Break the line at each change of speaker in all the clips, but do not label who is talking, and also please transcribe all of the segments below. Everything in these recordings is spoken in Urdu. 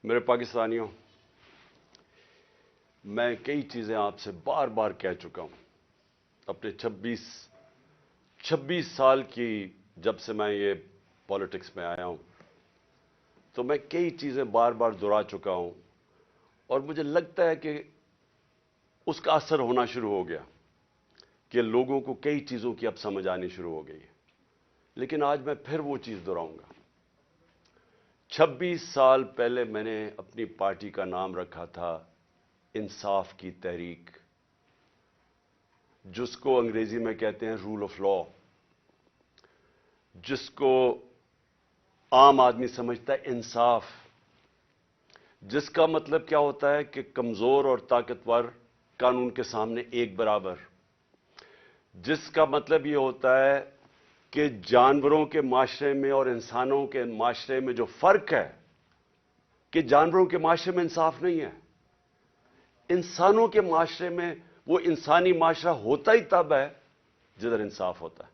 میرے پاکستانیوں، میں کئی چیزیں آپ سے بار بار کہہ چکا ہوں اپنے چھبیس سال کی جب سے میں یہ پالیٹکس میں آیا ہوں، تو میں کئی چیزیں بار بار دہرا چکا ہوں اور مجھے لگتا ہے کہ اس کا اثر ہونا شروع ہو گیا کہ لوگوں کو کئی چیزوں کی اب سمجھ آنی شروع ہو گئی ہے۔ لیکن آج میں پھر وہ چیز دہراؤں گا۔ 26 سال پہلے میں نے اپنی پارٹی کا نام رکھا تھا انصاف کی تحریک، جس کو انگریزی میں کہتے ہیں رول آف لا، جس کو عام آدمی سمجھتا ہے انصاف، جس کا مطلب کیا ہوتا ہے کہ کمزور اور طاقتور قانون کے سامنے ایک برابر، جس کا مطلب یہ ہوتا ہے کہ جانوروں کے معاشرے میں اور انسانوں کے معاشرے میں جو فرق ہے کہ جانوروں کے معاشرے میں انصاف نہیں ہے، انسانوں کے معاشرے میں وہ انسانی معاشرہ ہوتا ہی تب ہے جدھر انصاف ہوتا ہے۔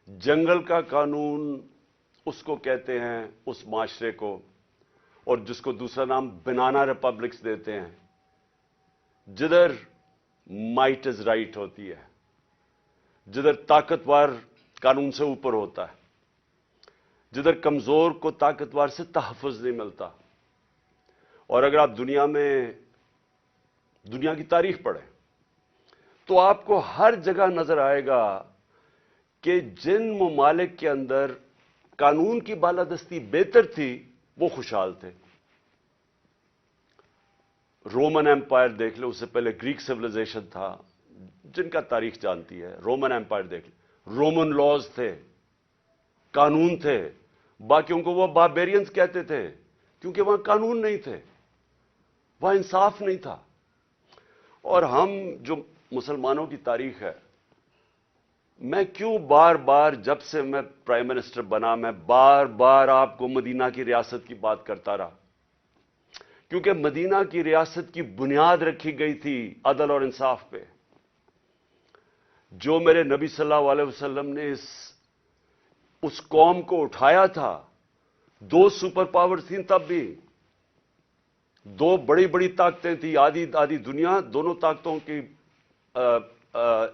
جنگل کا قانون اس کو کہتے ہیں، اس معاشرے کو، اور جس کو دوسرا نام بنانا ریپبلکس دیتے ہیں، جدھر مائٹ از رائٹ ہوتی ہے، جدھر طاقتور قانون سے اوپر ہوتا ہے، جدھر کمزور کو طاقتور سے تحفظ نہیں ملتا۔ اور اگر آپ دنیا کی تاریخ پڑھیں تو آپ کو ہر جگہ نظر آئے گا کہ جن ممالک کے اندر قانون کی بالادستی بہتر تھی وہ خوشحال تھے۔ رومن ایمپائر دیکھ لیں، اس سے پہلے گریک سویلائزیشن تھا، جن کا تاریخ جانتی ہے۔ رومن ایمپائر دیکھ لیں، رومن لاز تھے، قانون تھے، باقیوں کو وہ باربیرینز کہتے تھے کیونکہ وہاں قانون نہیں تھے، وہاں انصاف نہیں تھا۔ اور ہم جو مسلمانوں کی تاریخ ہے، میں کیوں بار بار جب سے میں پرائم منسٹر بنا میں بار بار آپ کو مدینہ کی ریاست کی بات کرتا رہا، کیونکہ مدینہ کی ریاست کی بنیاد رکھی گئی تھی عدل اور انصاف پہ۔ جو میرے نبی صلی اللہ علیہ وسلم نے اس قوم کو اٹھایا تھا، 2 سپر پاور تھیں تب بھی، 2 بڑی بڑی طاقتیں تھیں، آدھی دنیا دونوں طاقتوں کی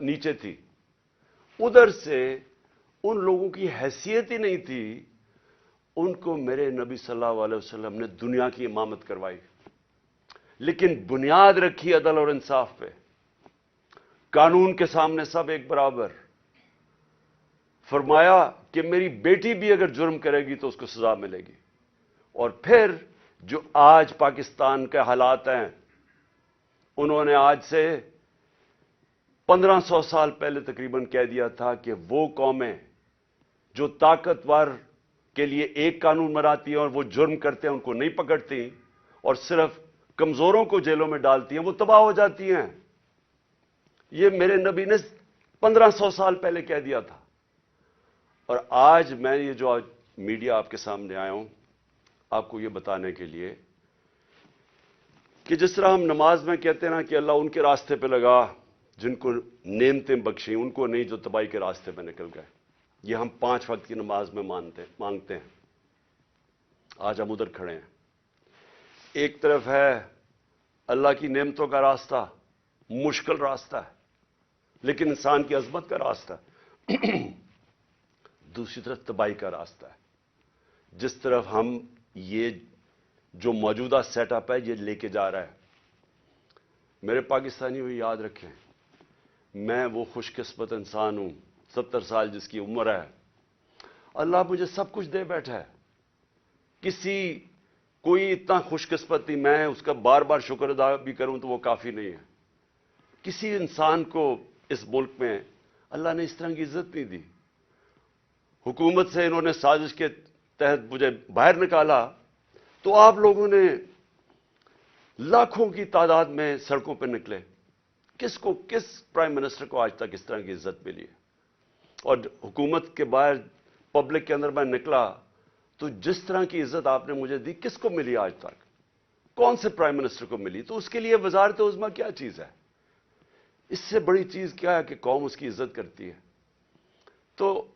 نیچے تھی۔ ادھر سے ان لوگوں کی حیثیت ہی نہیں تھی، ان کو میرے نبی صلی اللہ علیہ وسلم نے دنیا کی امامت کروائی، لیکن بنیاد رکھی عدل اور انصاف پہ۔ قانون کے سامنے سب ایک برابر۔ فرمایا کہ میری بیٹی بھی اگر جرم کرے گی تو اس کو سزا ملے گی۔ اور پھر جو آج پاکستان کے حالات ہیں، انہوں نے آج سے 1500 سال پہلے تقریباً کہہ دیا تھا کہ وہ قومیں جو طاقتور کے لیے ایک قانون بناتی ہیں اور وہ جرم کرتے ہیں ان کو نہیں پکڑتی اور صرف کمزوروں کو جیلوں میں ڈالتی ہیں، وہ تباہ ہو جاتی ہیں۔ یہ میرے نبی نے 1500 سال پہلے کہہ دیا تھا۔ اور آج میں یہ جو آج میڈیا آپ کے سامنے آیا ہوں آپ کو یہ بتانے کے لیے کہ جس طرح ہم نماز میں کہتے ہیں نا کہ اللہ ان کے راستے پہ لگا جن کو نعمتیں بخشیں، ان کو نہیں جو تباہی کے راستے پہ نکل گئے۔ یہ ہم 5 وقت کی نماز میں مانگتے ہیں۔ آج ہم ادھر کھڑے ہیں۔ ایک طرف ہے اللہ کی نعمتوں کا راستہ، مشکل راستہ ہے لیکن انسان کی عظمت کا راستہ ہے۔ دوسری طرف تباہی کا راستہ ہے، جس طرف ہم یہ جو موجودہ سیٹ اپ ہے یہ لے کے جا رہا ہے۔ میرے پاکستانی بھی یاد رکھیں، میں وہ خوش قسمت انسان ہوں، 70 سال جس کی عمر ہے، اللہ مجھے سب کچھ دے بیٹھا ہے۔ کوئی اتنا خوش قسمت نہیں، میں اس کا بار بار شکر ادا بھی کروں تو وہ کافی نہیں ہے۔ کسی انسان کو اس ملک میں اللہ نے اس طرح کی عزت نہیں دی۔ حکومت سے انہوں نے سازش کے تحت مجھے باہر نکالا تو آپ لوگوں نے لاکھوں کی تعداد میں سڑکوں پہ نکلے۔ کس پرائم منسٹر کو آج تک اس طرح کی عزت ملی ہے؟ اور حکومت کے باہر پبلک کے اندر میں نکلا تو جس طرح کی عزت آپ نے مجھے دی کس کو ملی آج تک؟ کون سے پرائم منسٹر کو ملی؟ تو اس کے لیے وزارت عظمیٰ کیا چیز ہے؟ اس سے بڑی چیز کیا ہے کہ قوم اس کی عزت کرتی ہے۔ تو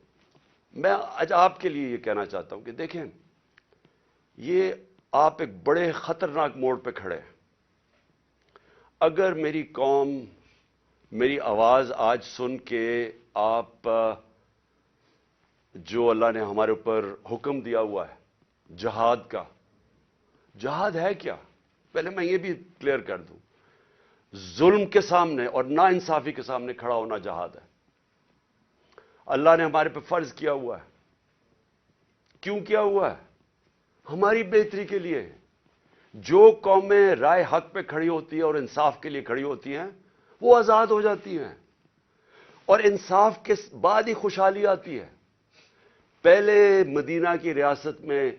میں آج آپ کے لیے یہ کہنا چاہتا ہوں کہ دیکھیں، یہ آپ ایک بڑے خطرناک موڑ پہ کھڑے ہیں. اگر میری قوم میری آواز آج سن کے آپ جو اللہ نے ہمارے اوپر حکم دیا ہوا ہے جہاد کا، جہاد ہے کیا؟ پہلے میں یہ بھی کلیئر کر دوں، ظلم کے سامنے اور نا انصافی کے سامنے کھڑا ہونا جہاد ہے. اللہ نے ہمارے پہ فرض کیا ہوا ہے. کیوں کیا ہوا ہے؟ ہماری بہتری کے لیے. جو قومیں رائے حق پہ کھڑی ہوتی ہیں اور انصاف کے لیے کھڑی ہوتی ہیں وہ آزاد ہو جاتی ہیں، اور انصاف کے بعد ہی خوشحالی آتی ہے. پہلے مدینہ کی ریاست میں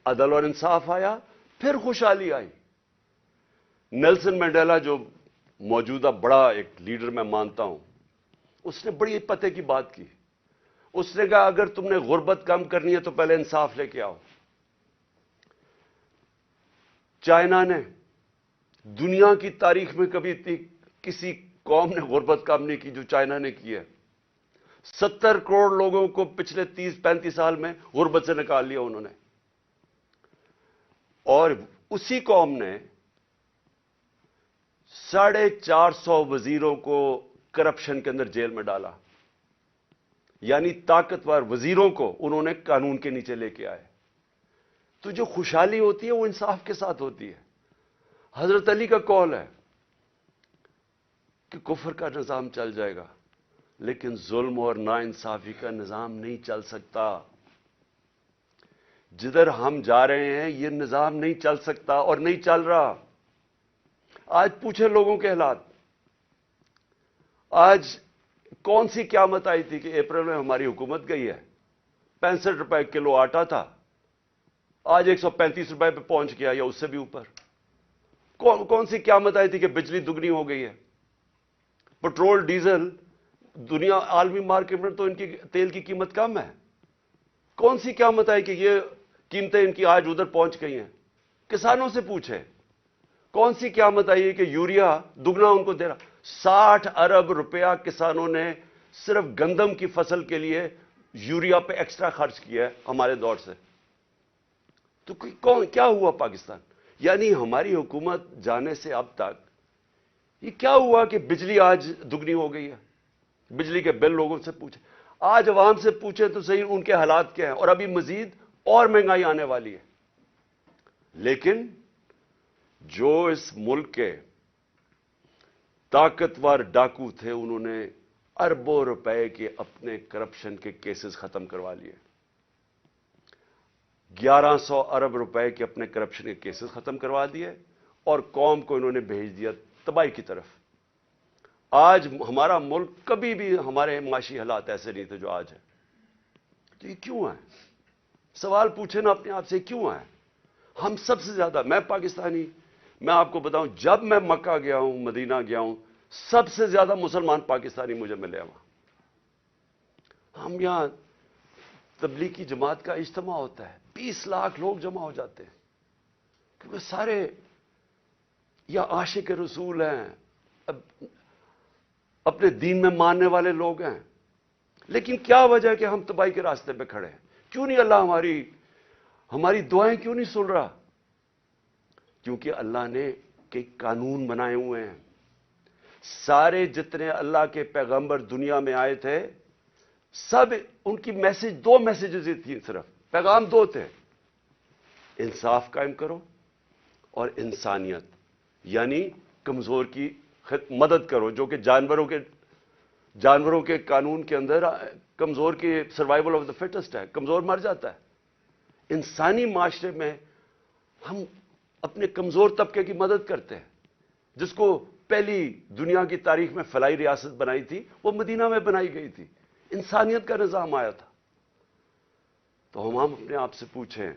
عدل اور انصاف آیا، پھر خوشحالی آئی. نیلسن منڈیلا جو موجودہ بڑا ایک لیڈر میں مانتا ہوں، اس نے بڑی پتے کی بات کی. اس نے کہا اگر تم نے غربت کم کرنی ہے تو پہلے انصاف لے کے آؤ. چائنا نے دنیا کی تاریخ میں کبھی کسی قوم نے غربت کم نہیں کی جو چائنا نے کی ہے. 70 کروڑ لوگوں کو پچھلے 30-35 سال میں غربت سے نکال لیا انہوں نے. اور اسی قوم نے 450 وزیروں کو کرپشن کے اندر جیل میں ڈالا. یعنی طاقتور وزیروں کو انہوں نے قانون کے نیچے لے کے آئے. تو جو خوشحالی ہوتی ہے وہ انصاف کے ساتھ ہوتی ہے. حضرت علی کا قول ہے کہ کفر کا نظام چل جائے گا لیکن ظلم اور ناانصافی کا نظام نہیں چل سکتا. جدھر ہم جا رہے ہیں یہ نظام نہیں چل سکتا اور نہیں چل رہا. آج پوچھیں لوگوں کے حالات. آج کون سی قیامت آئی تھی کہ اپریل میں ہماری حکومت گئی ہے؟ 65 روپے کلو آٹا تھا، آج 135 روپے پہ پہنچ گیا یا اس سے بھی اوپر. کون سی قیامت آئی تھی کہ بجلی دگنی ہو گئی ہے؟ پٹرول ڈیزل دنیا عالمی مارکیٹ میں تو ان کی تیل کی قیمت کم ہے. کون سی قیامت آئی کہ یہ قیمتیں ان کی آج ادھر پہنچ گئی ہیں؟ کسانوں سے پوچھیں کون سی قیامت آئی ہے کہ یوریا دگنا ان کو دے رہا. 60 ارب روپیہ کسانوں نے صرف گندم کی فصل کے لیے یوریا پہ ایکسٹرا خرچ کیا ہے ہمارے دور سے. تو کیا ہوا پاکستان؟ یعنی ہماری حکومت جانے سے اب تک یہ کیا ہوا کہ بجلی آج دگنی ہو گئی ہے؟ بجلی کے بل لوگوں سے پوچھیں، آج عوام سے پوچھیں تو صحیح ان کے حالات کیا ہیں، اور ابھی مزید اور مہنگائی آنے والی ہے. لیکن جو اس ملک کے طاقتور ڈاکو تھے انہوں نے اربوں روپے کے اپنے کرپشن کے کیسز ختم کروا لیے. 1100 ارب روپے کے اپنے کرپشن کے کیسز ختم کروا دیے اور قوم کو انہوں نے بھیج دیا تباہی کی طرف. آج ہمارا ملک، کبھی بھی ہمارے معاشی حالات ایسے نہیں تھے جو آج ہے. تو یہ کیوں ہے؟ سوال پوچھیں نا اپنے آپ سے، کیوں ہے؟ ہم سب سے زیادہ، میں پاکستانی، میں آپ کو بتاؤں جب میں مکہ گیا ہوں مدینہ گیا ہوں سب سے زیادہ مسلمان پاکستانی مجھے ملے وہاں. ہم یہاں تبلیغی جماعت کا اجتماع ہوتا ہے 20 لاکھ لوگ جمع ہو جاتے ہیں کیونکہ سارے یا عاشق رسول ہیں، اپنے دین میں ماننے والے لوگ ہیں. لیکن کیا وجہ ہے کہ ہم تباہی کے راستے پہ کھڑے ہیں؟ کیوں نہیں اللہ ہماری دعائیں کیوں نہیں سن رہا؟ کیونکہ اللہ نے کئی قانون بنائے ہوئے ہیں. سارے جتنے اللہ کے پیغمبر دنیا میں آئے تھے سب ان کی دو میسیجز تھیں، صرف پیغام دو تھے: انصاف قائم کرو اور انسانیت، یعنی کمزور کی مدد کرو. جو کہ جانوروں کے قانون کے اندر کمزور کی سروائیول آف دا فٹسٹ ہے، کمزور مر جاتا ہے. انسانی معاشرے میں ہم اپنے کمزور طبقے کی مدد کرتے ہیں. جس کو پہلی دنیا کی تاریخ میں فلاحی ریاست بنائی تھی وہ مدینہ میں بنائی گئی تھی، انسانیت کا نظام آیا تھا. تو ہم اپنے آپ سے پوچھیں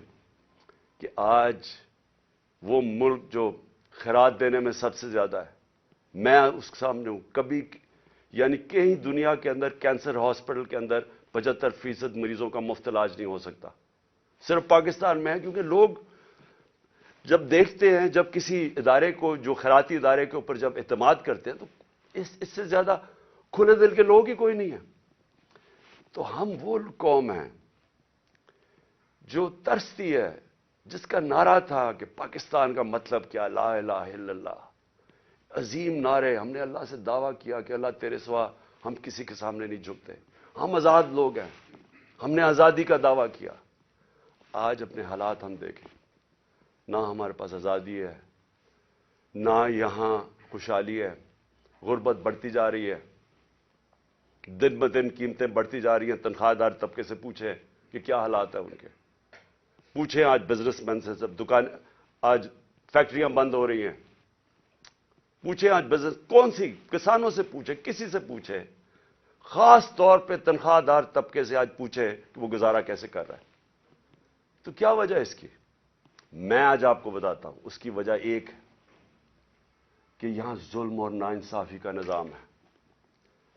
کہ آج وہ ملک جو خیرات دینے میں سب سے زیادہ ہے، میں اس کے سامنے ہوں. کبھی یعنی کہیں دنیا کے اندر کینسر ہاسپٹل کے اندر 75% مریضوں کا مفت علاج نہیں ہو سکتا، صرف پاکستان میں ہے. کیونکہ لوگ جب دیکھتے ہیں، جب کسی ادارے کو، جو خیراتی ادارے کے اوپر جب اعتماد کرتے ہیں تو اس سے زیادہ کھلے دل کے لوگ ہی کوئی نہیں ہے. تو ہم وہ قوم ہیں جو ترستی ہے، جس کا نعرہ تھا کہ پاکستان کا مطلب کیا، لا الہ الا اللہ، عظیم نعرے. ہم نے اللہ سے دعویٰ کیا کہ اللہ تیرے سوا ہم کسی کے سامنے نہیں جھکتے، ہم آزاد لوگ ہیں، ہم نے آزادی کا دعویٰ کیا. آج اپنے حالات ہم دیکھیں، نہ ہمارے پاس آزادی ہے، نہ یہاں خوشحالی ہے. غربت بڑھتی جا رہی ہے، دن بدن قیمتیں بڑھتی جا رہی ہیں. تنخواہ دار طبقے سے پوچھیں کہ کیا حالات ہیں ان کے. پوچھیں آج بزنس مین سے، سب دکان، آج فیکٹریاں بند ہو رہی ہیں. پوچھیں آج بزنس، کون سی، کسانوں سے پوچھیں، کسی سے پوچھیں، خاص طور پہ تنخواہ دار طبقے سے آج پوچھیں کہ وہ گزارا کیسے کر رہا ہے. تو کیا وجہ ہے اس کی؟ میں آج آپ کو بتاتا ہوں. اس کی وجہ ایک ہے کہ یہاں ظلم اور ناانصافی کا نظام ہے.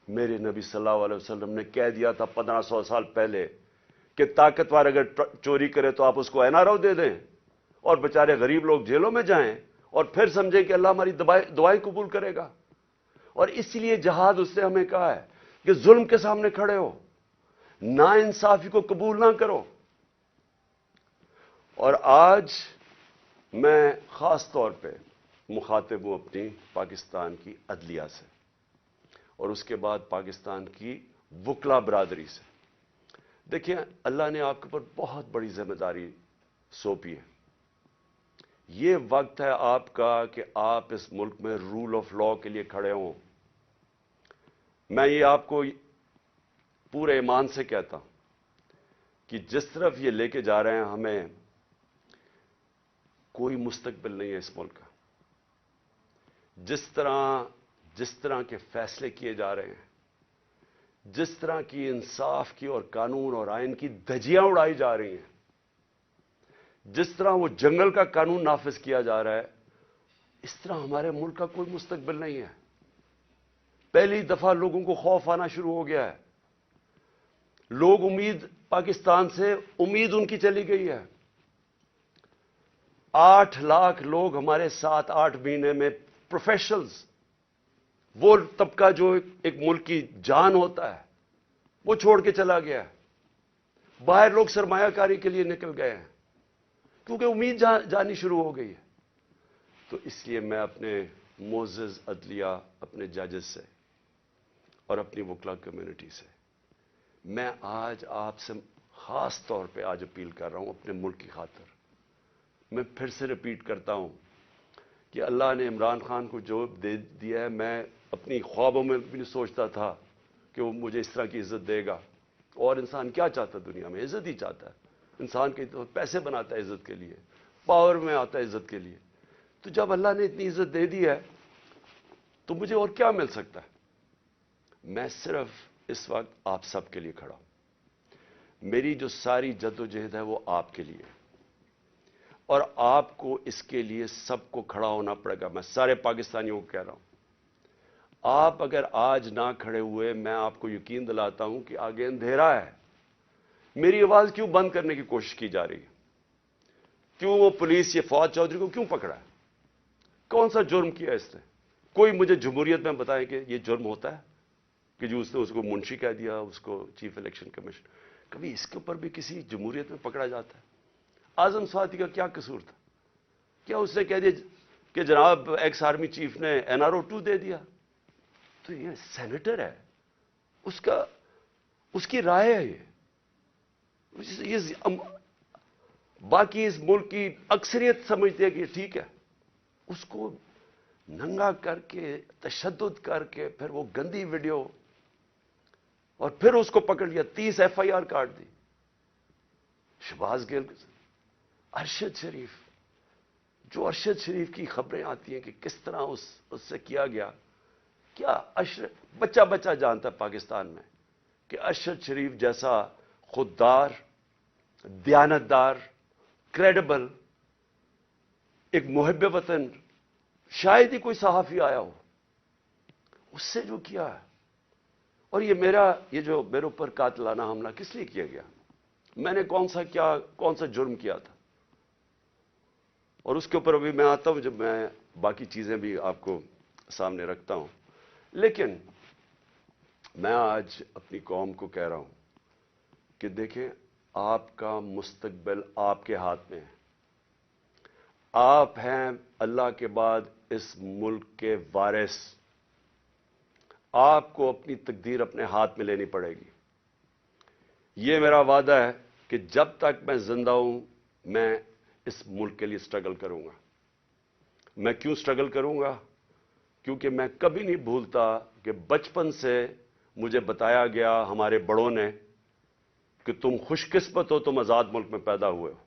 میرے نبی صلی اللہ علیہ وسلم نے کہہ دیا تھا 1500 سال پہلے کہ طاقتور اگر چوری کرے تو آپ اس کو این آر او دے دیں، اور بیچارے غریب لوگ جیلوں میں جائیں، اور پھر سمجھیں کہ اللہ ہماری دعائیں قبول کرے گا. اور اس لیے جہاد اس نے ہمیں کہا ہے کہ ظلم کے سامنے کھڑے ہو، ناانصافی کو قبول نہ کرو. اور آج میں خاص طور پہ مخاطب ہوں اپنی پاکستان کی عدلیہ سے، اور اس کے بعد پاکستان کی وکلا برادری سے. دیکھیں، اللہ نے آپ کے اوپر بہت بڑی ذمہ داری سونپی ہے. یہ وقت ہے آپ کا کہ آپ اس ملک میں رول آف لا کے لیے کھڑے ہوں. میں یہ آپ کو پورے ایمان سے کہتا ہوں کہ جس طرف یہ لے کے جا رہے ہیں، ہمیں کوئی مستقبل نہیں ہے اس ملک کا. جس طرح کے فیصلے کیے جا رہے ہیں، جس طرح کی انصاف کی اور قانون اور آئین کی دھجیاں اڑائی جا رہی ہیں، جس طرح وہ جنگل کا قانون نافذ کیا جا رہا ہے، اس طرح ہمارے ملک کا کوئی مستقبل نہیں ہے. پہلی دفعہ لوگوں کو خوف آنا شروع ہو گیا ہے. لوگ پاکستان سے امید ان کی چلی گئی ہے. 8 لاکھ لوگ ہمارے 7-8 مہینے میں پروفیشنلز، وہ طبقہ جو ایک ملک کی جان ہوتا ہے، وہ چھوڑ کے چلا گیا ہے. باہر لوگ سرمایہ کاری کے لیے نکل گئے ہیں کیونکہ امید جانی شروع ہو گئی ہے. تو اس لیے میں اپنے معزز عدلیہ، اپنے ججز سے اور اپنی وکلا کمیونٹی سے، میں آج آپ سے خاص طور پہ آج اپیل کر رہا ہوں اپنے ملک کی خاطر. میں پھر سے ریپیٹ کرتا ہوں کہ اللہ نے عمران خان کو جو دے دیا ہے، میں اپنی خوابوں میں بھی نہیں سوچتا تھا کہ وہ مجھے اس طرح کی عزت دے گا. اور انسان کیا چاہتا ہے دنیا میں؟ عزت ہی چاہتا ہے. انسان کے تو پیسے بناتا ہے عزت کے لیے، پاور میں آتا ہے عزت کے لیے. تو جب اللہ نے اتنی عزت دے دی ہے تو مجھے اور کیا مل سکتا ہے؟ میں صرف اس وقت آپ سب کے لیے کھڑا ہوں. میری جو ساری جد و جہد ہے وہ آپ کے لیے، اور آپ کو اس کے لیے سب کو کھڑا ہونا پڑے گا. میں سارے پاکستانیوں کو کہہ رہا ہوں، آپ اگر آج نہ کھڑے ہوئے، میں آپ کو یقین دلاتا ہوں کہ آگے اندھیرا ہے. میری آواز کیوں بند کرنے کی کوشش کی جا رہی ہے؟ کیوں وہ پولیس یہ فواد چودھری کو کیوں پکڑا ہے؟ کون سا جرم کیا اس نے؟ کوئی مجھے جمہوریت میں بتائے کہ یہ جرم ہوتا ہے کہ جو اس نے اس کو منشی کہہ دیا، اس کو چیف الیکشن کمیشن. کبھی اس کے اوپر بھی کسی جمہوریت میں پکڑا جاتا ہے؟ اعظم سواتی کا کیا قصور تھا؟ کیا اس نے کہہ دیا کہ جناب ایکس آرمی چیف نے NRO 2 دے دیا؟ تو یہ سینیٹر ہے، اس کی رائے ہے. یہ باقی اس ملک کی اکثریت سمجھتے ہیں کہ ٹھیک ہے. اس کو ننگا کر کے، تشدد کر کے، پھر وہ گندی ویڈیو، اور پھر اس کو پکڑ لیا، 30 FIR کاٹ دی. شہباز گل، ارشد شریف، جو ارشد شریف کی خبریں آتی ہیں کہ کس طرح اس سے کیا گیا. کیا بچہ جانتا ہے پاکستان میں کہ ارشد شریف جیسا خوددار، دیانتدار، کریڈیبل، ایک محب وطن شاید ہی کوئی صحافی آیا ہو. اس سے جو کیا ہے، اور یہ جو میرے اوپر قاتلانہ حملہ کس لیے کیا گیا؟ میں نے کون سا جرم کیا تھا؟ اور اس کے اوپر ابھی میں آتا ہوں جب میں باقی چیزیں بھی آپ کو سامنے رکھتا ہوں. لیکن میں آج اپنی قوم کو کہہ رہا ہوں کہ دیکھیں، آپ کا مستقبل آپ کے ہاتھ میں ہے. آپ ہیں اللہ کے بعد اس ملک کے وارث. آپ کو اپنی تقدیر اپنے ہاتھ میں لینی پڑے گی. یہ میرا وعدہ ہے کہ جب تک میں زندہ ہوں میں اس ملک کے لیے سٹرگل کروں گا. میں کیوں سٹرگل کروں گا؟ کیونکہ میں کبھی نہیں بھولتا کہ بچپن سے مجھے بتایا گیا ہمارے بڑوں نے کہ تم خوش قسمت ہو، تم آزاد ملک میں پیدا ہوئے ہو.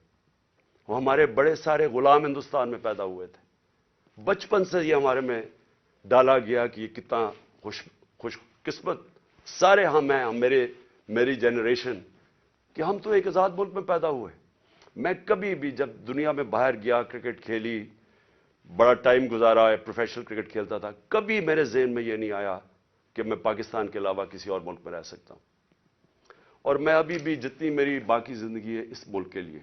وہ ہمارے بڑے سارے غلام ہندوستان میں پیدا ہوئے تھے. بچپن سے یہ ہمارے میں ڈالا گیا کہ یہ کتنا خوش قسمت سارے ہم ہیں، میری جنریشن، کہ ہم تو ایک آزاد ملک میں پیدا ہوئے. میں کبھی بھی جب دنیا میں باہر گیا، کرکٹ کھیلی، بڑا ٹائم گزارا ہے، پروفیشنل کرکٹ کھیلتا تھا، کبھی میرے ذہن میں یہ نہیں آیا کہ میں پاکستان کے علاوہ کسی اور ملک میں رہ سکتا ہوں. اور میں ابھی بھی جتنی میری باقی زندگی ہے اس ملک کے لیے،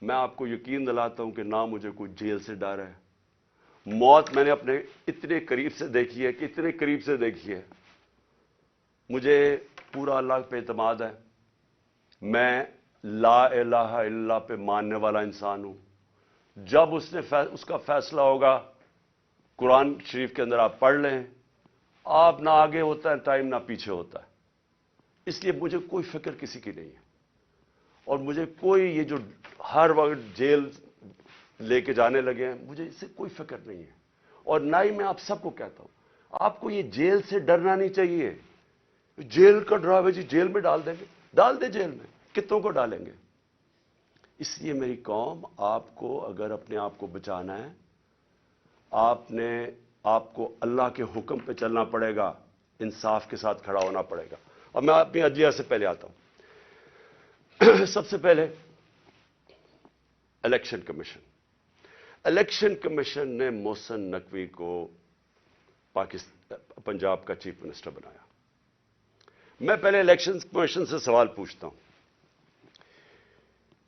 میں آپ کو یقین دلاتا ہوں کہ نہ مجھے کوئی جیل سے ڈر ہے. موت میں نے اپنے اتنے قریب سے دیکھی ہے کہ اتنے قریب سے دیکھی ہے. مجھے پورا اللہ پہ اعتماد ہے. میں لا الہ الا اللہ پہ ماننے والا انسان ہوں. جب اس کا فیصلہ ہوگا، قرآن شریف کے اندر آپ پڑھ لیں، آپ نہ آگے ہوتا ہے ٹائم نہ پیچھے ہوتا ہے. اس لیے مجھے کوئی فکر کسی کی نہیں ہے. اور مجھے کوئی یہ جو ہر وقت جیل لے کے جانے لگے ہیں، مجھے اس سے کوئی فکر نہیں ہے. اور نہ ہی میں آپ سب کو کہتا ہوں آپ کو یہ جیل سے ڈرنا نہیں چاہیے. جیل کا ڈراوے جی جیل میں ڈال دیں گے، ڈال دیں جیل میں، کتنوں کو ڈالیں گے. اس لیے میری قوم، آپ کو اگر اپنے آپ کو بچانا ہے، آپ کو اللہ کے حکم پہ چلنا پڑے گا، انصاف کے ساتھ کھڑا ہونا پڑے گا. اور میں اپنی عدلیہ سے پہلے آتا ہوں. سب سے پہلے الیکشن کمیشن. الیکشن کمیشن نے محسن نقوی کو پنجاب کا چیف منسٹر بنایا. میں پہلے الیکشن کمیشن سے سوال پوچھتا ہوں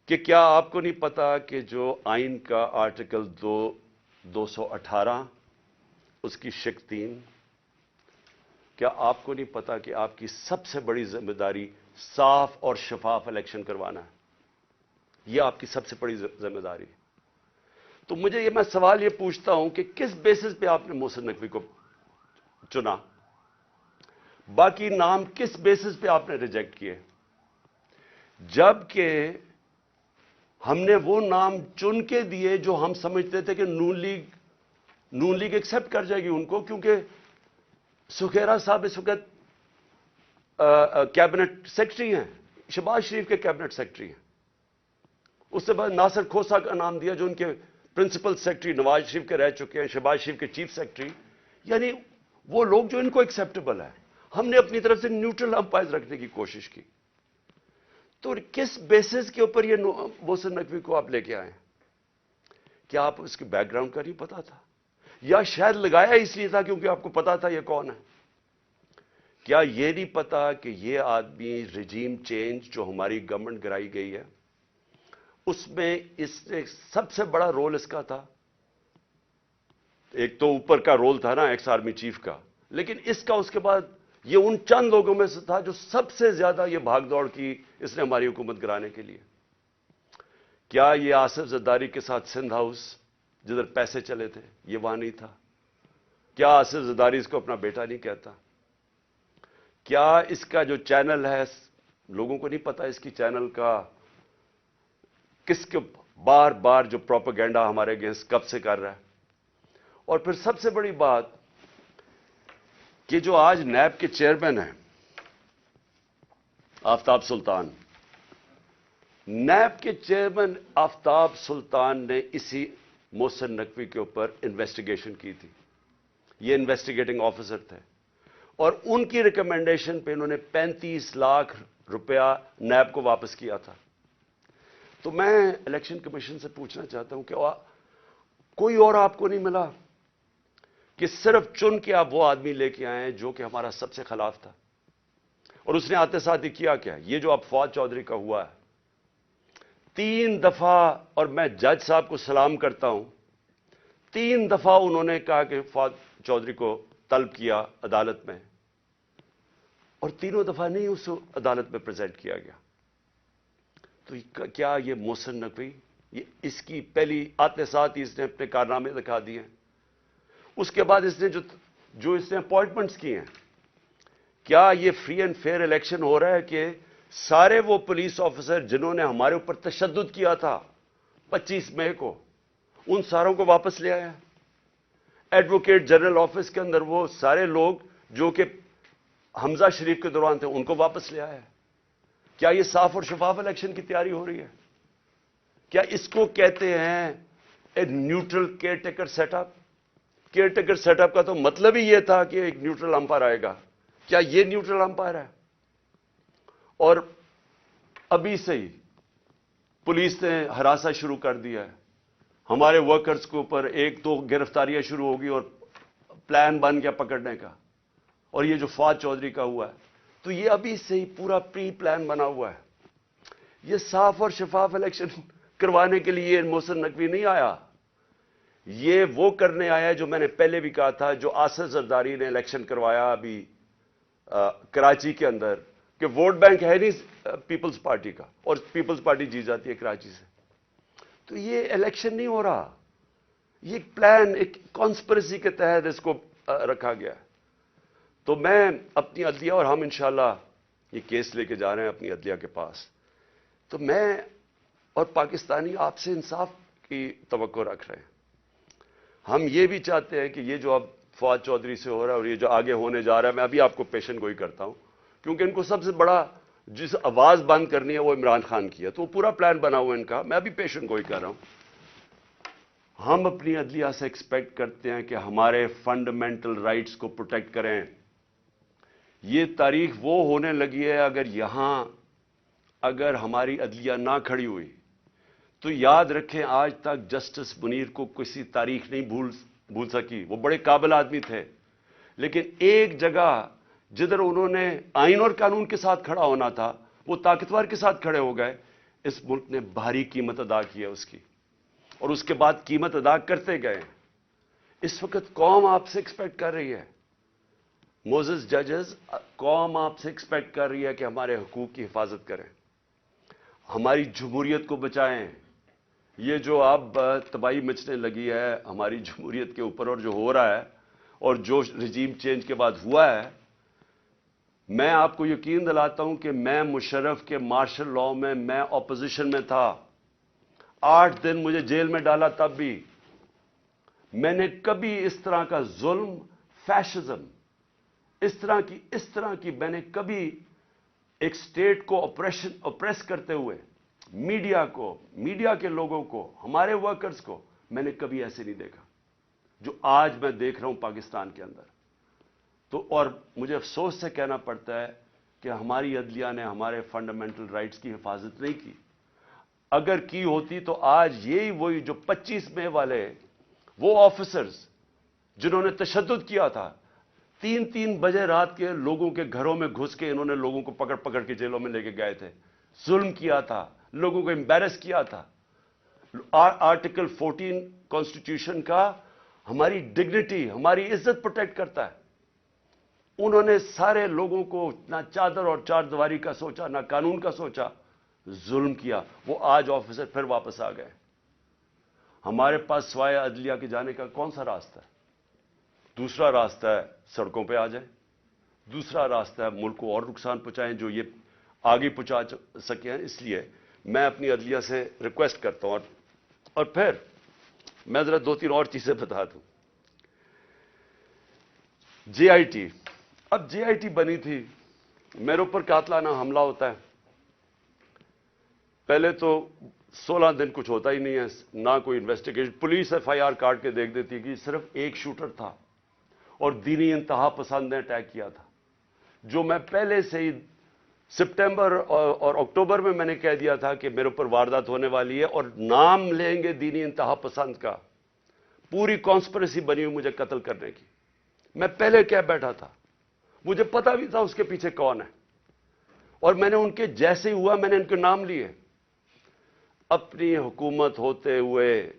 کہ کیا آپ کو نہیں پتا کہ جو آئین کا آرٹیکل 218 اس کی شق 3، کیا آپ کو نہیں پتا کہ آپ کی سب سے بڑی ذمہ داری صاف اور شفاف الیکشن کروانا ہے؟ یہ آپ کی سب سے بڑی ذمہ داری ہے. تو میں سوال یہ پوچھتا ہوں کہ کس بیسس پہ آپ نے محسن نقوی کو چنا؟ باقی نام کس بیسس پہ آپ نے ریجیکٹ کیے؟ جبکہ ہم نے وہ نام چن کے دیے جو ہم سمجھتے تھے کہ نون لیگ ایکسپٹ کر جائے گی ان کو، کیونکہ سکھیرا صاحب اس وقت کیبنٹ سیکرٹری ہیں، شہباز شریف کے کیبنٹ سیکرٹری ہیں. اس سے بعد ناصر کھوسہ کا نام دیا جو ان کے پرنسپل سیکرٹری نواز شریف کے رہ چکے ہیں، شہباز شریف کے چیف سیکرٹری. یعنی وہ لوگ جو ان کو ایکسیپٹیبل ہے. ہم نے اپنی طرف سے نیوٹرل امپائر رکھنے کی کوشش کی. تو کس بیسس کے اوپر یہ محسن نقوی کو آپ لے کے آئے؟ کیا آپ اس کے بیک گراؤنڈ کا نہیں پتا تھا؟ یا شاید لگایا اس لیے تھا کیونکہ آپ کو پتا تھا یہ کون ہے؟ کیا یہ نہیں پتا کہ یہ آدمی رجیم چینج جو ہماری گورنمنٹ گرائی گئی ہے اس میں اس نے سب سے بڑا رول اس کا تھا. ایک تو اوپر کا رول تھا نا ایکس آرمی چیف کا، لیکن اس کا اس کے بعد یہ ان چند لوگوں میں سے تھا جو سب سے زیادہ یہ بھاگ دوڑ کی اس نے ہماری حکومت گرانے کے لیے. کیا یہ آصف زرداری کے ساتھ سندھ ہاؤس جدھر پیسے چلے تھے یہ وہاں نہیں تھا؟ کیا آصف زرداری اس کو اپنا بیٹا نہیں کہتا؟ کیا اس کا جو چینل ہے لوگوں کو نہیں پتا اس کی چینل کا کس کے بار بار جو پروپیگنڈا ہمارے اگینسٹ کب سے کر رہا ہے؟ اور پھر سب سے بڑی بات کہ جو آج نیب کے چیئرمین ہیں آفتاب سلطان، نیب کے چیئرمین آفتاب سلطان نے اسی محسن نقوی کے اوپر انویسٹیگیشن کی تھی. یہ انویسٹیگیٹنگ آفیسر تھے اور ان کی ریکمنڈیشن پہ انہوں نے 35 لاکھ روپیہ نیب کو واپس کیا تھا. تو میں الیکشن کمیشن سے پوچھنا چاہتا ہوں کہ کوئی اور آپ کو نہیں ملا کہ صرف چن کے آپ وہ آدمی لے کے آئے ہیں جو کہ ہمارا سب سے خلاف تھا؟ اور اس نے آتے ساتھ ہی کیا کیا؟ یہ جو اب فواد چودھری کا ہوا ہے 3 دفعہ، اور میں جج صاحب کو سلام کرتا ہوں، 3 دفعہ انہوں نے کہا کہ فواد چودھری کو طلب کیا عدالت میں، اور تینوں دفعہ نہیں اس عدالت میں پریزنٹ کیا گیا. تو کیا یہ محسن نقوی یہ اس کی پہلی آتے ساتھ ہی اس نے اپنے کارنامے دکھا دیے ہیں. اس کے بعد اس نے جو اس نے اپوائنٹمنٹس کی ہیں, کیا یہ فری اینڈ فیئر الیکشن ہو رہا ہے کہ سارے وہ پولیس آفیسر جنہوں نے ہمارے اوپر تشدد کیا تھا 25 مئی کو, ان ساروں کو واپس لے آیا؟ ایڈوکیٹ جنرل آفس کے اندر وہ سارے لوگ جو کہ حمزہ شریف کے دوران تھے ان کو واپس لے آیا؟ کیا یہ صاف اور شفاف الیکشن کی تیاری ہو رہی ہے؟ کیا اس کو کہتے ہیں a neutral caretaker set up? Caretaker set up کا تو مطلب ہی یہ تھا کہ ایک نیوٹرل امپائر آئے گا. کیا یہ نیوٹرل امپائر ہے؟ اور ابھی سے ہی پولیس نے ہراساں شروع کر دیا ہے ہمارے ورکرز کے اوپر. 1-2 گرفتاریاں شروع ہوگی اور پلان بن گیا پکڑنے کا. اور یہ جو فواد چودھری کا ہوا ہے, تو یہ ابھی سے ہی پورا پری پلان بنا ہوا ہے. یہ صاف اور شفاف الیکشن کروانے کے لیے محسن نقوی نہیں آیا. یہ وہ کرنے آیا جو میں نے پہلے بھی کہا تھا, جو آصف زرداری نے الیکشن کروایا ابھی کراچی کے اندر, کہ ووٹ بینک ہے نہیں پیپلز پارٹی کا, اور پیپلز پارٹی جیت جاتی ہے کراچی سے. تو یہ الیکشن نہیں ہو رہا, یہ ایک پلان, ایک کانسپریسی کے تحت اس کو رکھا گیا. تو میں اپنی عدلیہ, اور ہم انشاءاللہ یہ کیس لے کے جا رہے ہیں اپنی عدلیہ کے پاس, تو میں اور پاکستانی آپ سے انصاف کی توقع رکھ رہے ہیں. ہم یہ بھی چاہتے ہیں کہ یہ جو اب فواد چودھری سے ہو رہا ہے اور یہ جو آگے ہونے جا رہا ہے, میں ابھی آپ کو پیشن گوئی کرتا ہوں, کیونکہ ان کو سب سے بڑا جس آواز بند کرنی ہے وہ عمران خان کی ہے, تو وہ پورا پلان بنا ہوا ہے ان کا. میں ابھی پیشن گوئی کر رہا ہوں. ہم اپنی عدلیہ سے ایکسپیکٹ کرتے ہیں کہ ہمارے فنڈامنٹل رائٹس کو پروٹیکٹ کریں. یہ تاریخ وہ ہونے لگی ہے, اگر ہماری عدلیہ نہ کھڑی ہوئی تو یاد رکھیں آج تک جسٹس منیر کو کسی تاریخ نہیں بھول سکی. وہ بڑے قابل آدمی تھے, لیکن ایک جگہ جدھر انہوں نے آئین اور قانون کے ساتھ کھڑا ہونا تھا وہ طاقتور کے ساتھ کھڑے ہو گئے. اس ملک نے بھاری قیمت ادا کی ہے اس کی, اور اس کے بعد قیمت ادا کرتے گئے. اس وقت قوم آپ سے ایکسپیکٹ کر رہی ہے, موزز ججز, قوم آپ سے ایکسپیکٹ کر رہی ہے کہ ہمارے حقوق کی حفاظت کریں, ہماری جمہوریت کو بچائیں. یہ جو اب تباہی مچنے لگی ہے ہماری جمہوریت کے اوپر, اور جو ہو رہا ہے اور جو رجیم چینج کے بعد ہوا ہے, میں آپ کو یقین دلاتا ہوں کہ میں مشرف کے مارشل لاء میں اپوزیشن میں تھا. 8 دن مجھے جیل میں ڈالا, تب بھی میں نے کبھی اس طرح کا ظلم, فیشزم, اس طرح کی میں نے کبھی ایک سٹیٹ کو اپریس کرتے ہوئے میڈیا کے لوگوں کو, ہمارے ورکرز کو, میں نے کبھی ایسے نہیں دیکھا جو آج میں دیکھ رہا ہوں پاکستان کے اندر. تو اور مجھے افسوس سے کہنا پڑتا ہے کہ ہماری عدلیہ نے ہمارے فنڈامنٹل رائٹس کی حفاظت نہیں کی. اگر کی ہوتی تو آج یہی وہی جو 25 مئی والے وہ آفیسرز جنہوں نے تشدد کیا تھا, 3 بجے رات کے لوگوں کے گھروں میں گھس کے انہوں نے لوگوں کو پکڑ کے جیلوں میں لے کے گئے تھے, ظلم کیا تھا, لوگوں کو امبیرس کیا تھا. آرٹیکل 14 کانسٹیٹیوشن کا ہماری ڈگنیٹی, ہماری عزت پروٹیکٹ کرتا ہے. انہوں نے سارے لوگوں کو نہ چادر اور چار دیواری کا سوچا, نہ قانون کا سوچا, ظلم کیا. وہ آج آفیسر پھر واپس آ گئے. ہمارے پاس سوائے عدلیہ کے جانے کا کون سا راستہ ہے؟ دوسرا راستہ ہے سڑکوں پہ آ جائیں, دوسرا راستہ ہے ملک کو اور نقصان پہنچائیں جو یہ آگے پہنچا سکے ہیں. اس لیے میں اپنی عدلیہ سے ریکویسٹ کرتا ہوں. اور پھر میں ذرا 2-3 اور چیزیں بتا دوں. جے آئی ٹی, اب جے آئی ٹی بنی تھی, میرے اوپر قاتلانہ حملہ ہوتا ہے. پہلے تو 16 دن کچھ ہوتا ہی نہیں ہے, نہ کوئی investigation. Police F I R کاٹ کے دیکھ دیتی کہ صرف ایک شوٹر تھا اور دینی انتہا پسند نے اٹیک کیا تھا, جو میں پہلے سے ہی سپٹمبر اور اکتوبر میں نے کہہ دیا تھا کہ میرے اوپر واردات ہونے والی ہے اور نام لیں گے دینی انتہا پسند کا. پوری کانسپریسی بنی ہوئی مجھے قتل کرنے کی. میں پہلے کہہ بیٹھا تھا, مجھے پتا بھی تھا اس کے پیچھے کون ہے, اور میں نے ان کے جیسے ہوا میں نے ان کے نام لیے. اپنی حکومت ہوتے ہوئے,